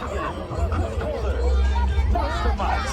again, Chris Kohler, Mastermind.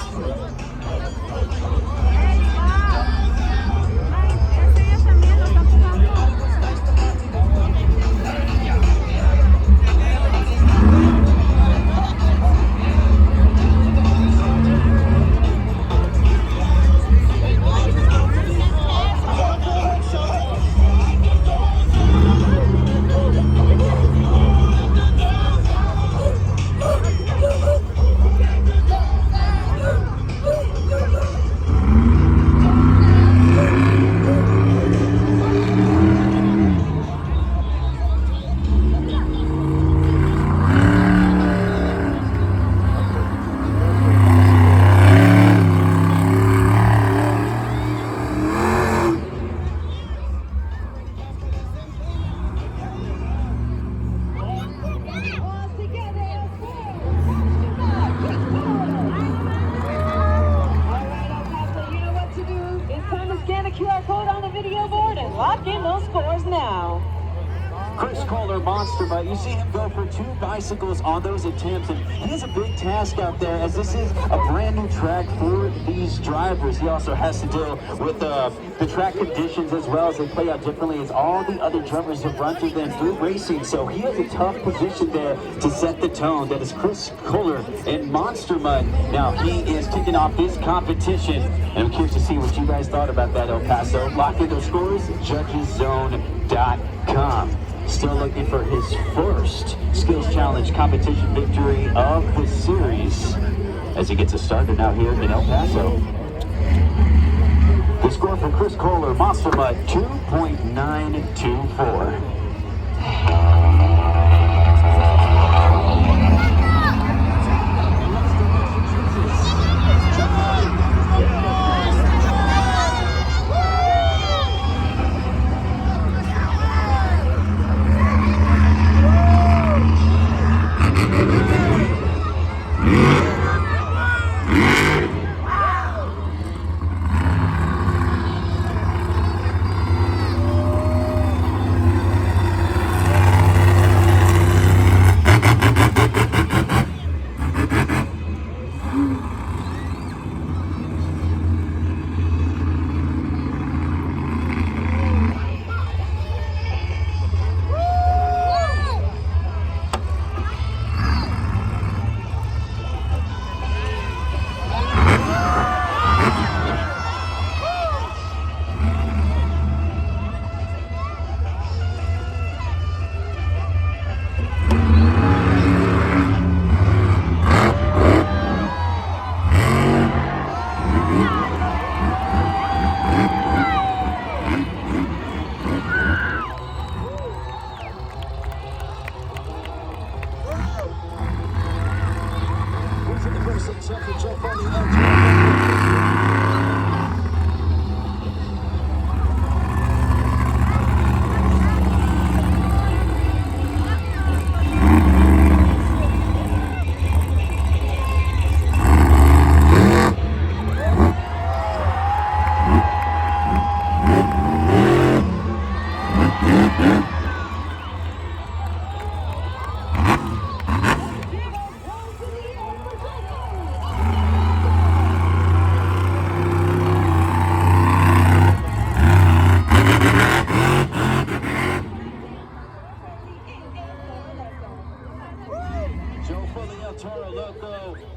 QR code on the video board and lock in those scores now. Chris Kohler, monster, but you see him go for 2 bicycles on those attempts, and he has a big task out there as this is a brand new track for these drivers. He also has to deal with the track conditions as well as they play out differently as all the other drivers have run through them through racing. So he has a tough position there to set the tone. That is Chris Kohler in Monster Mud. Now he is kicking off this competition, and I'm curious to see what you guys thought about that, El Paso. Lock in those scores, judgeszone.com. Still looking for his first Skills Challenge competition victory of the series as he gets us started out here in El Paso. The score for Chris Kohler, Monster Mud, 2.924.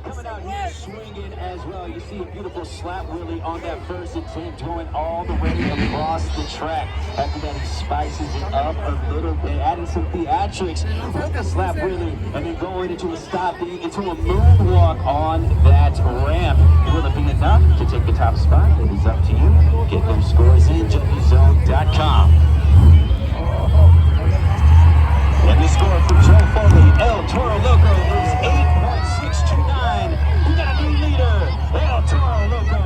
Coming out here swinging as well. You see a beautiful slap wheelie on that first attempt, going all the way across the track. After that, he spices it up a little bit, adding some theatrics with a slap wheelie, and then going into a stopping, into a moonwalk on that ramp. Will it be enough to take the top spot? It is up to you. Get those scores in judgeszone.com. And the score for Joe Foley, El Toro Loco, is 8.629. We got a new leader, El Toro Loco.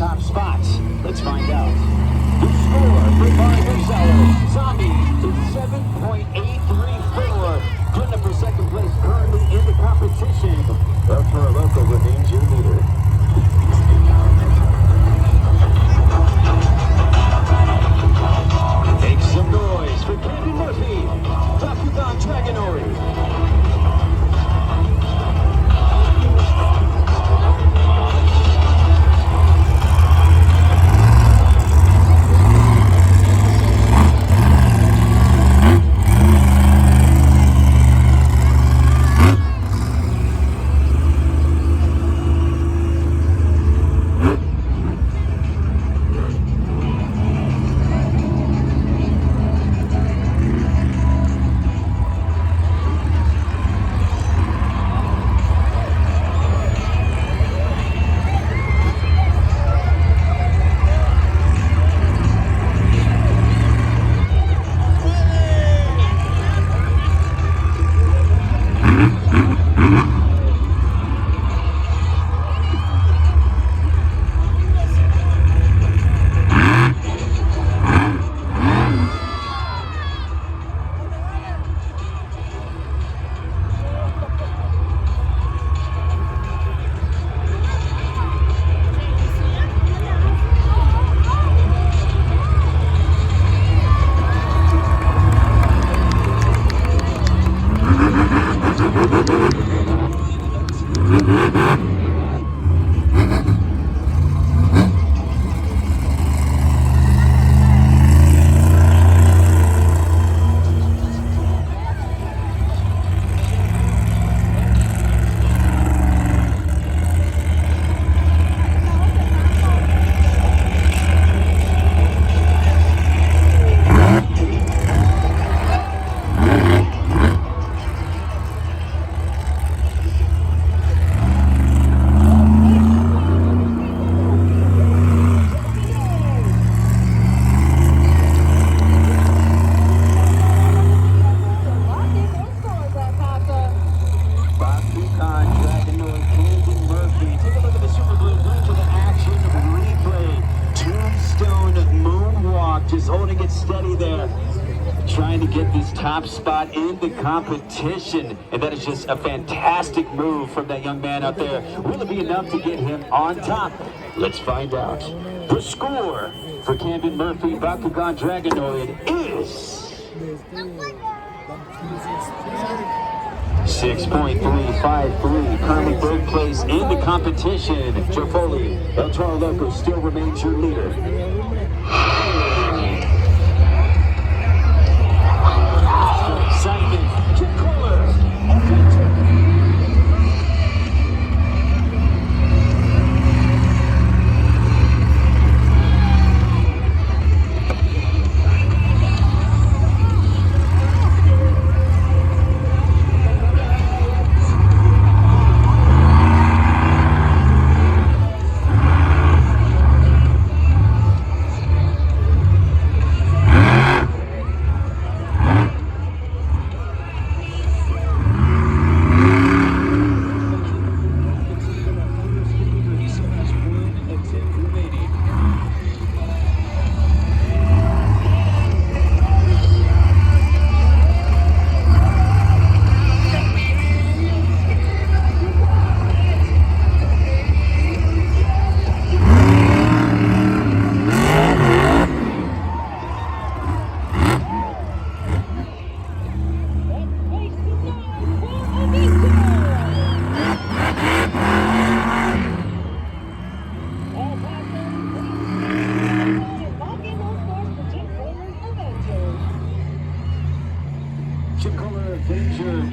top spots? Let's find out. The score for Barber Seller, Zombie is 7.834. Putting up for second place currently in the competition. El Toro Loco remains your leader. Make some noise for Camden Murphy, Bakugan Dragonoid. Just holding it steady there, trying to get this top spot in the competition, and that is just a fantastic move from that young man out there. Will it be enough to get him on top? Let's find out. The score for Camden Murphy Bakugan Dragonoid is 6.353, currently third place in the competition. Joe Foley, El Toro Loco still remains your leader. Simon, Jim Kohler,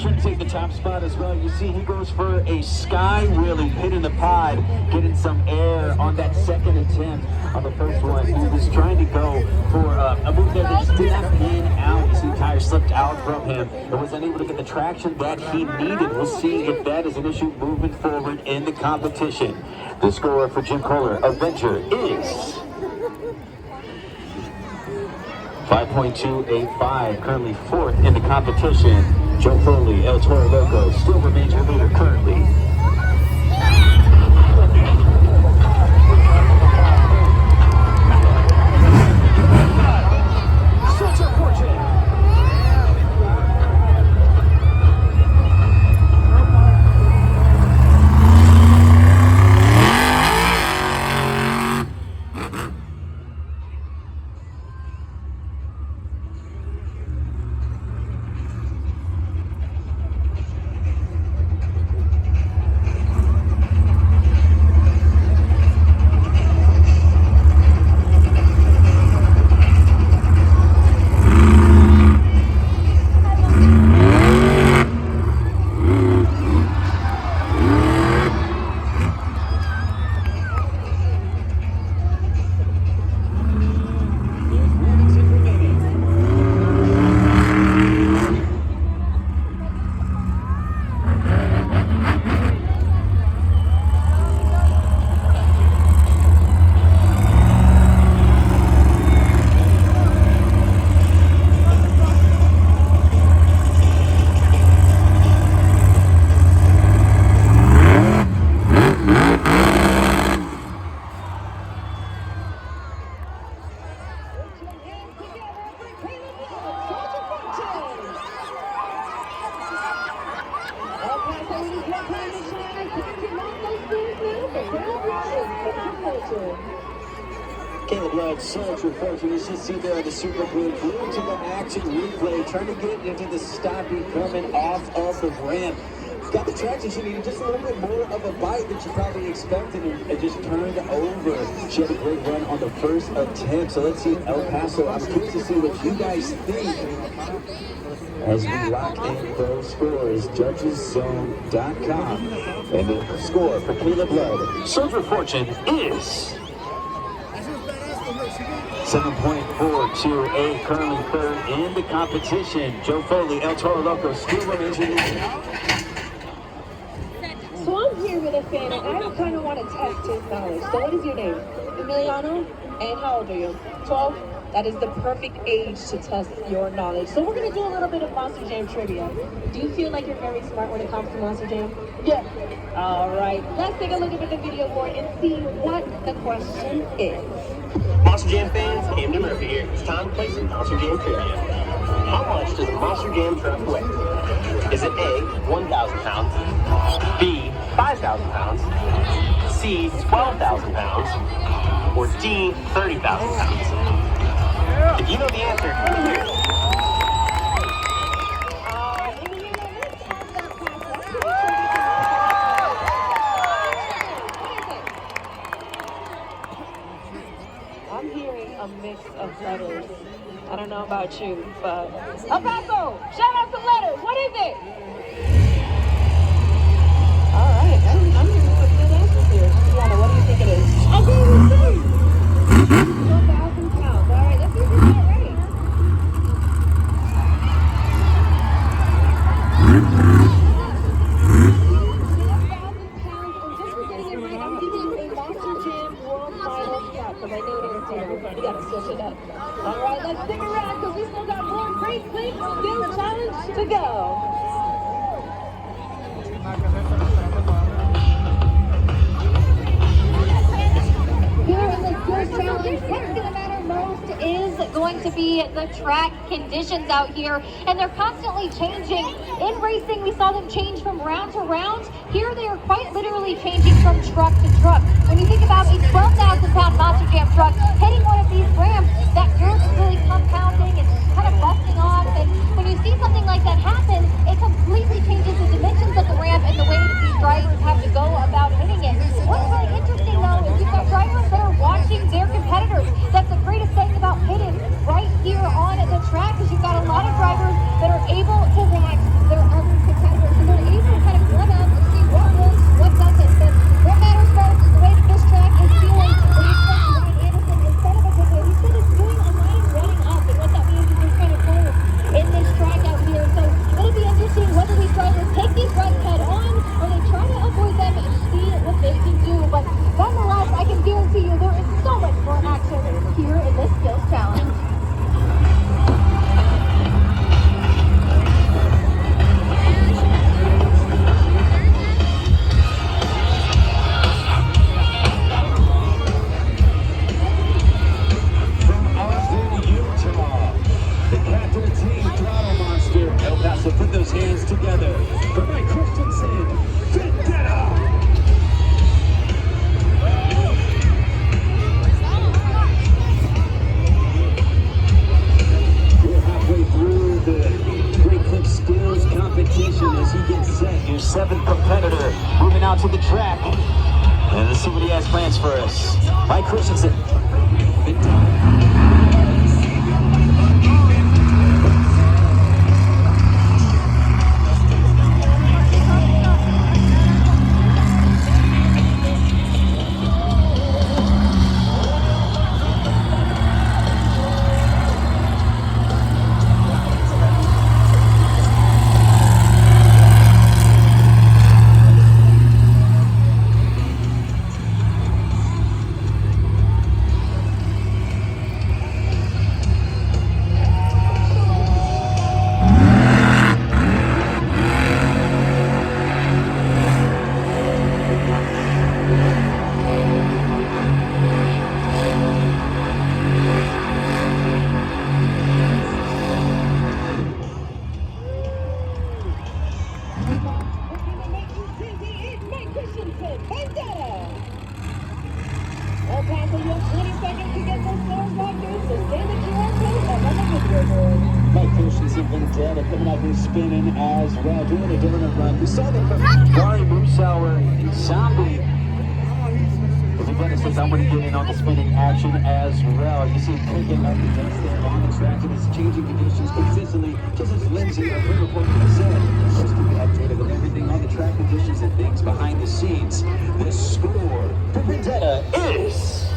trying to take the top spot as well. You see he goes for a sky wheelie, hitting the pod, getting some air on that second attempt. On the first one, he was trying to go for a move there that just didn't have in out. You see the tire slipped out from him and was unable to get the traction that he needed. We'll see if that is an issue moving forward in the competition. The score for Jim Kohler, Avenger, is 5.285, currently fourth in the competition. Joe Foley, El Toro Loco, still remains your leader currently. Caleb Love, Soldier Fortune, you should see there on the Super Blue, glued to the action replay, trying to get into the stoppie coming off of the ramp. Got the traction she needed, just a little bit more of a bite than she probably expected, and it just turned over. She had a great run on the first attempt, so let's see El Paso. I'm curious to see what you guys think as we lock in those scores. Judgeszone.com. And the score for Caleb Love, Soldier Fortune, is 7.428, currently third in the competition. Joe Foley, El Toro Loco, still remains in the So I'm here with a fan, and I kind of want to test his knowledge. So what is your name? Emiliano? And how old are you? 12? That is the perfect age to test your knowledge. So we're going to do a little bit of Monster Jam trivia. Do you feel like you're very smart when it comes to Monster Jam? Yeah. All right. Let's take a look at the video board and see what the question is. Monster Jam fans, Camden Murphy here. It's time to play some Monster Jam trivia. How much does a Monster Jam truck weigh? Is it A, 1,000 pounds, B, 5,000 pounds, C, 12,000 pounds, or D, 30,000 pounds? If you know the answer, let me hear it. I'm hearing a mix of letters. I don't know about you, but El Paso, shout out some letters. What is it? All right, I'm hearing some good answers here. Tiana, what do you think it is? I'll go with 12,000 pounds. All right, let's see if we get it right. 12,000 pounds, and just for getting it right, I'm giving you a Monster Jam World Finals cap, because I know it is here. You gotta switch it up. All right, let's stick around, because we still got more great quick skill challenge to go. Here in the skills challenge, what's going to matter most is going to be the track conditions out here, and they're constantly changing. In racing, we saw them change from round to round. Here, they are quite literally changing from truck to truck. When you think about a 12,000-pound Monster Jam truck hitting one of these ramps, that dirt's really compounding and kind of busting off, and when you see something like that happen, it completely changes the dimensions of the ramp and the way that these drivers have to go about hitting it. What's really interesting, though, is you've got drivers that are watching their competitors. That's the greatest thing about hitting right here on the track, is you've got a lot of drivers that are able to watch their other competitors, and they're able to kind of run up and see what works, what doesn't. But what matters most is the way that this track is feeling. When you spoke to Ryan Anderson in front of us, he said it's doing a lot of running up, and what that means is there's kind of holes in this track out here. So it'll be interesting whether these drivers take these ruts head on or they try to avoid them and see what they can do. But nonetheless, I can guarantee you there is so much more action here in this skills challenge. From Austin, Utah, the captain of Team Throttle Monster, El Paso, put those hands together for Mike Christensen, Vendetta. We're halfway through the Great Clip Skills competition as he gets set. Your seventh competitor moving out to the track. And let's see what he has plans for us. Mike Christensen. see Vendetta coming out here spinning as well, doing a donut run. We saw that from Gary Moosauer, Zombie. Vendetta says, I'm going to get in on the spinning action as well. You see him picking up the dust there on the track and his changing conditions consistently, just as Lindsay of Liverpool said. Just to be updated with everything on the track conditions and things behind the scenes. The score for Vendetta is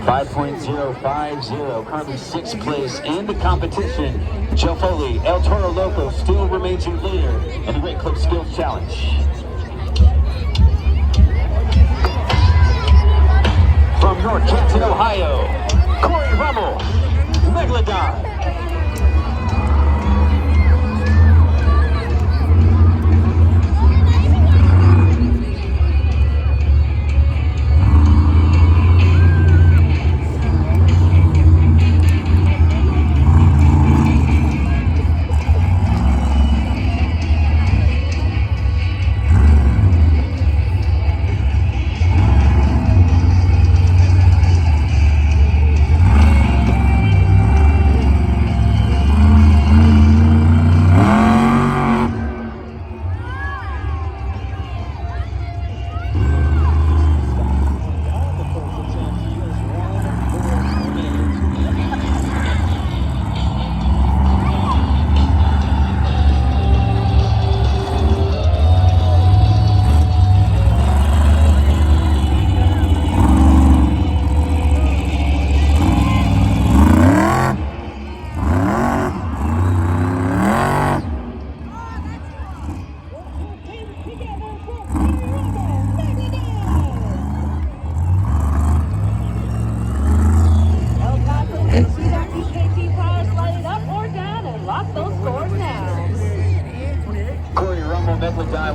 5.050, currently 6th place in the competition. Joe Foley, El Toro Loco still remains your leader in the Great Clip Skills Challenge. From North Canton, Ohio, Corey Rummel, Megalodon.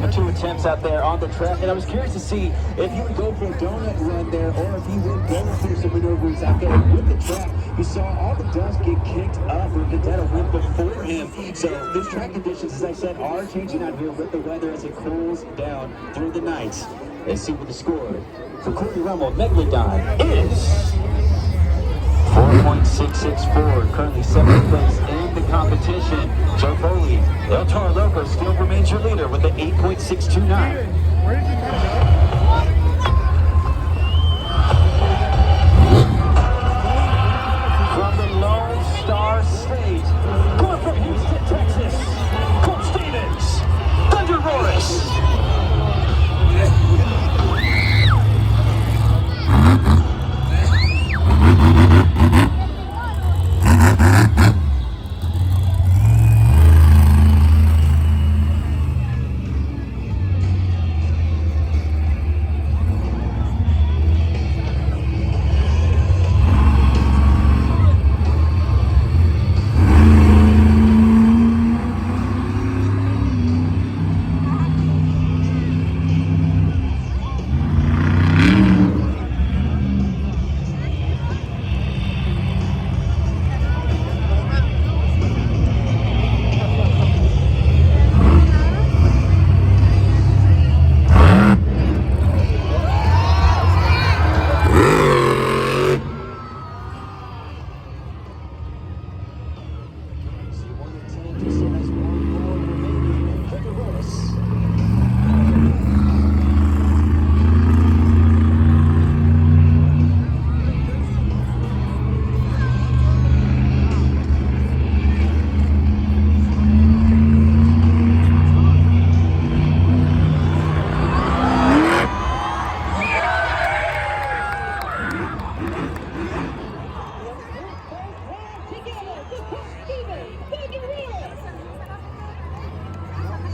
With 2 attempts out there on the track, and I was curious to see if he would go for a donut run there or if he would go through some maneuvers out there with the track. You saw all the dust get kicked up where Vendetta went before him. So these track conditions, as I said, are changing out here with the weather as it cools down through the night. Let's see what the score for Corey Rummel, Megalodon, is 4.664, currently 7th place in the competition. Joe Foley, El Toro Loco still remains your leader with the 8.629. From the Lone Star State, going from Houston, Texas, Colt Stevens, Thunder Roris.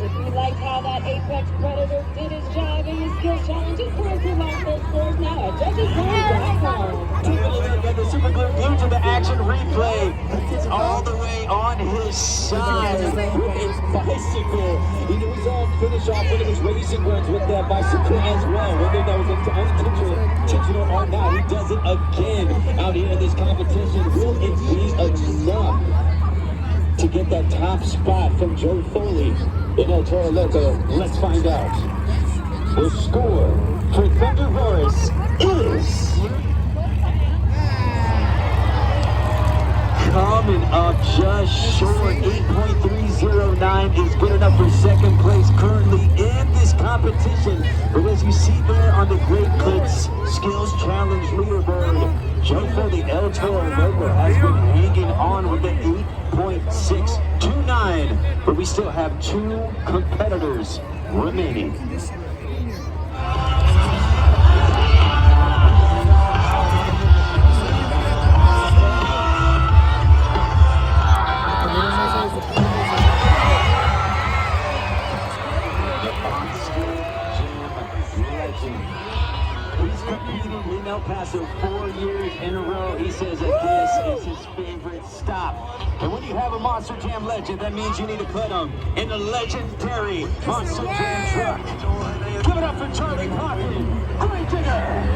If you like how that Apex Predator did his job in his skill challenge, it's time to lock those scores now at judges.com. Take a look at the super glued to the action replay. It's all the way on his side with his bicycle. You know, he's all finish off one of his racing runs with that bicycle as well. Whether that was unintentional or not, he does it again out here in this competition. Will it be enough to get that top spot from Joe Foley in El Toro Loco? Let's find out. The score for Thunder Roris is Kids Skills Challenge leaderboard. Joe Foley, El Toro Loco has been hanging on with the 8.629, but we still have 2 competitors remaining. He's competed in El Paso 4 years in a row. He says that this is his favorite stop. And when you have a Monster Jam legend, that means you need to put him in the legendary Monster Jam truck. Give it up for Charlie Coffin, Great Digger.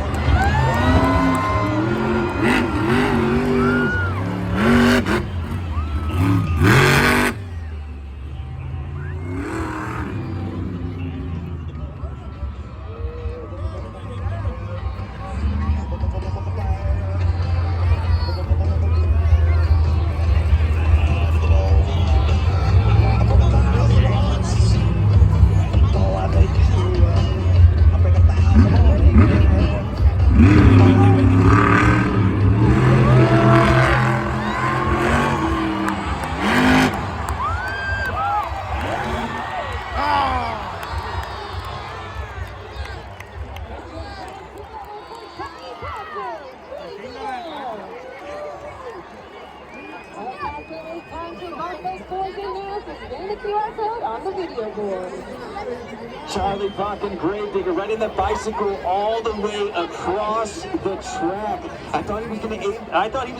Charlie Pocken, Grave Digger, riding the bicycle all the way across the track. I thought he was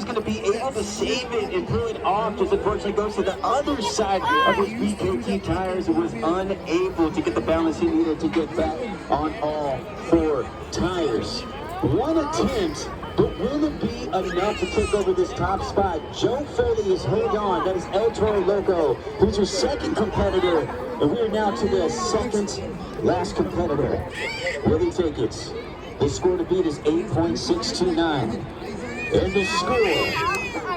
going to be able to save it and pull it off. Just unfortunately goes to the other side of his BKT tires and was unable to get the balance he needed to get back on all 4 tires. One attempt, but will it be enough to take over this top spot? Joe Foley is held on. That is El Toro Loco, who's your second competitor. And we are now to the second last competitor. Will he take it? The score to beat is 8.629. And the score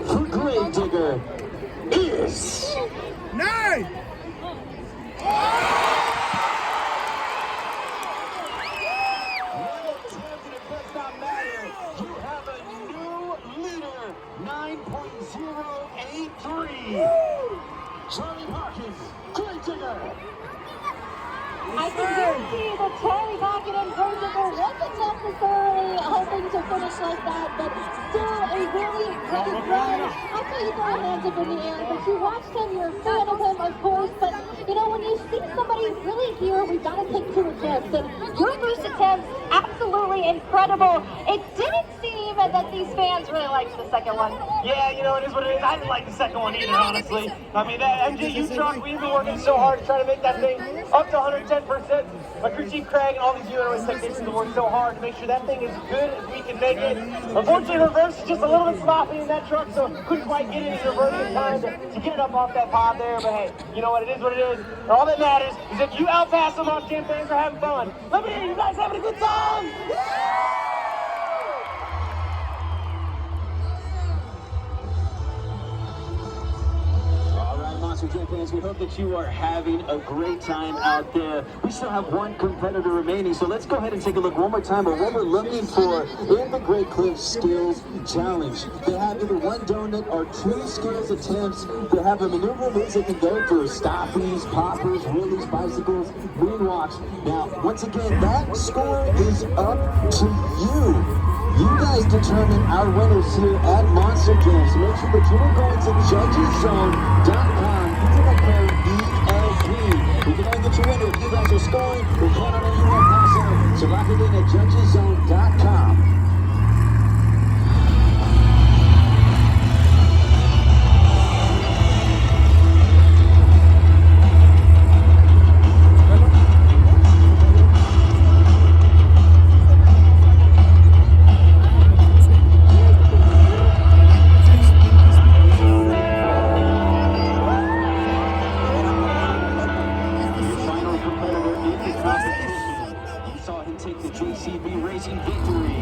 for Grave Digger is 9! You have a new leader, 9.083. Charlie Hawkins, Grave Digger. I can guarantee that Charlie Pocket and Grave Digger wasn't necessarily hoping to finish like that, but still a really great run. I know you throw your hands up in the air, but you watched him, you're a fan of him, of course, but you know, when you see somebody really here, we've got to take 2 attempts, and your first attempt, absolutely incredible. It didn't seem that these fans really liked the second one. Yeah, you know, it is what it is. I didn't like the second one either, honestly. I mean, that MGU truck, we've been working so hard to try to make that thing up to 110%. My crew chief Craig and all these UNOS technicians have worked so hard to make sure that thing is as good as we can make it. Unfortunately, reverse is just a little bit sloppy in that truck, so couldn't quite get it in reverse in time to get it up off that pod there. But hey, you know what? It is what it is. And all that matters is if you El Paso Monster Jam fans are having fun. Let me hear you guys having a good time. Monster Jam fans, we hope that you are having a great time out there. We still have 1 competitor remaining, so let's go ahead and take a look one more time at what we're looking for in the Great Cliff Skills Challenge. They have either 1 donut or 2 skills attempts. They have a maneuver moves they can go through: stoppies, poppers, wheelies, bicycles, moonwalks. Now, once again, that score is up to you. You guys determine our winners here at Monster Jam, so make sure that you are going to judgeszone.com. Use that code ELP. We can only get your winner if you guys are scoring. We're counting on you at Paso, so lock it in at judgeszone.com. Take the JCB Racing victory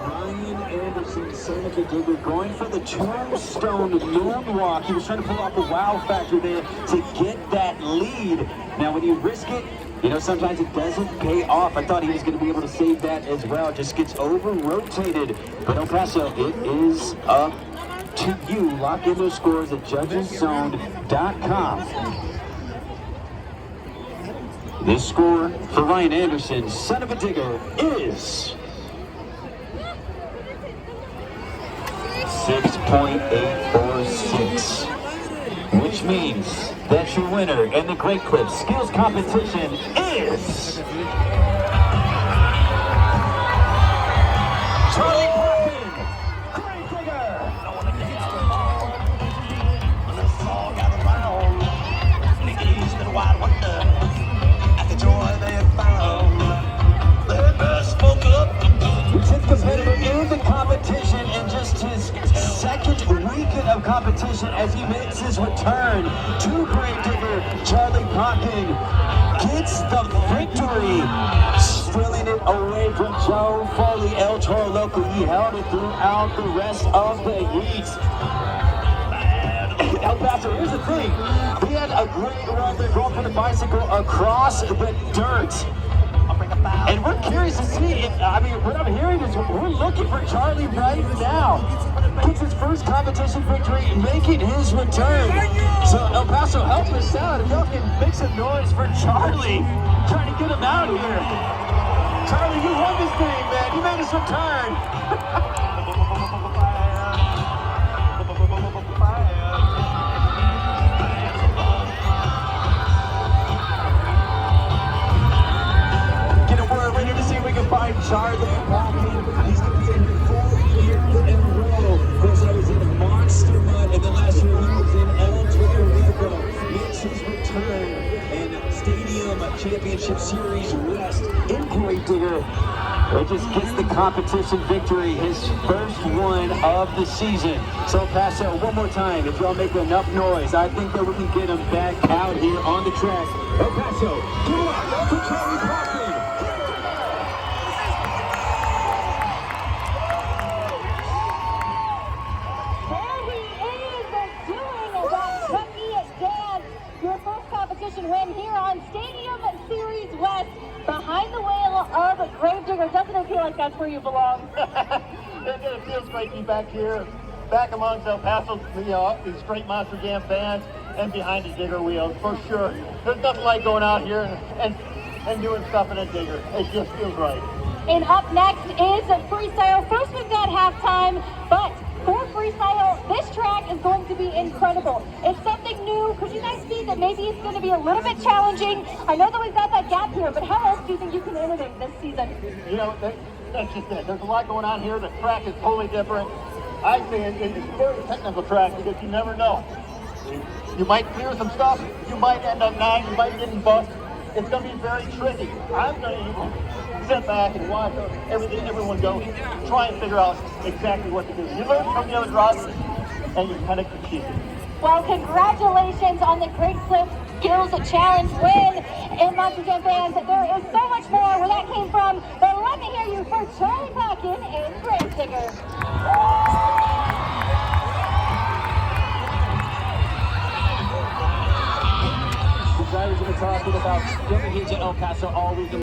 Ryan Anderson, son of a digger, going for the tombstone moonwalk. He was trying to pull off the wow factor there to get that lead. Now, when you risk it, you know, sometimes it doesn't pay off. I thought he was going to be able to save that as well. Just gets over-rotated. But El Paso, it is up to you. Lock in those scores at judgeszone.com. This score for Ryan Anderson, son of a digger, is 6.846, which means that your winner in the Great Clips Skills Competition is Charlie Parkin, Great Digger. He's competitor in the competition in just his second weekend of competition as he makes his return to Great Digger. Charlie Parkin gets the victory, stealing it away from Joe Foley, El Toro Loco. He held it throughout the rest of the heat. El Paso, here's the thing. He had a great run there going for the bicycle across the dirt. And we're curious to see if, I mean, what I'm hearing is we're looking for Charlie right now. Gets his first competition victory, making his return. So El Paso, help us out. If y'all can make some noise for Charlie, trying to get him out of here. Charlie, you won this thing, man. You made his return. Find Charlie Parkin. He's competed 4 years in a row. Of course, I was in Monster Mud, and then last year he was in El Toro Loco. Makes his return in Stadium Championship Series West in Great Digger. It just gets the competition victory, his first one of the season. So Paso, one more time, if y'all make enough noise, I think that we can get him back out here on the track. El Paso, give it up for Charlie Parkin. Win here on Stadium Series West, behind the wheel of Grave Digger. Doesn't it feel like that's where you belong? It feels great to be back here, back amongst El Paso, these great Monster Jam fans, and behind the digger wheels, for sure. There's nothing like going out here and doing stuff in a digger. It just feels right. And up next is freestyle. First we've got halftime, but for freestyle, this track is going to be incredible. It's something new. Could you guys see that maybe it's going to be a little bit challenging? I know that we've got that gap here, but how else do you think you can innovate this season? You know, that's just it. There's a lot going on here. The track is totally different. I think it's a very technical track because you never know. You might clear some stuff. You might end up not. You might get bust. It's going to be very tricky. I'm going to sit back and watch everyone go, try and figure out exactly what to do. You learn from the other drivers, and you kind of compete. Well, congratulations on the Great Clips Skills Challenge win. And Monster Jam fans, there is so much more where that came from, but let me hear you for Charlie Parkin and Great Digger. The drivers have been talking about getting here to El Paso all week.